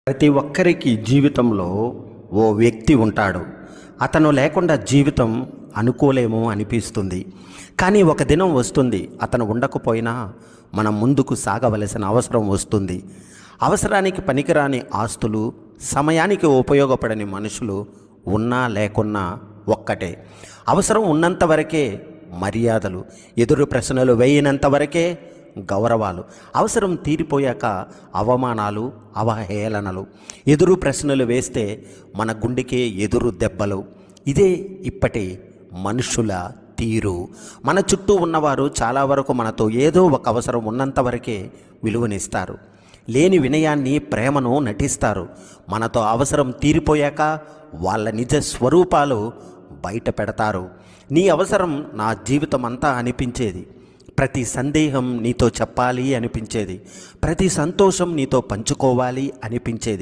ప్రతి ఒక్కరికి జీవితంలో ఓ వ్యక్తి ఉంటాడు. అతను లేకుండా జీవితం అనుకోలేమో అనిపిస్తుంది. కానీ ఒక దినం వస్తుంది, అతను ఉండకపోయినా మనం ముందుకు సాగవలసిన అవసరం వస్తుంది. అవసరానికి పనికిరాని ఆస్తులు, సమయానికి ఉపయోగపడని మనుషులు ఉన్నా లేకున్నా ఒక్కటే. అవసరం ఉన్నంత వరకే మర్యాదలు, ఎదురు ప్రశ్నలు వేయనంత వరకే గౌరవాలు, అవసరం తీరిపోయాక అవమానాలు, అవహేళనలు, ఎదురు ప్రశ్నలు వేస్తే మన గుండెకే ఎదురు దెబ్బలు. ఇదే ఇప్పటి మనుషుల తీరు. మన చుట్టూ ఉన్నవారు చాలా వరకు మనతో ఏదో ఒక అవసరం ఉన్నంత వరకే విలువనిస్తారు. లేని వినయాన్ని, ప్రేమను నటిస్తారు. మనతో అవసరం తీరిపోయాక వాళ్ళ నిజ స్వరూపాలు బయట పెడతారు. నీ అవసరం నా జీవితం అంతా అనిపించేది, ప్రతి సందేహం నీతో చెప్పాలి అనిపించేది, ప్రతి సంతోషం నీతో పంచుకోవాలి అనిపించేది.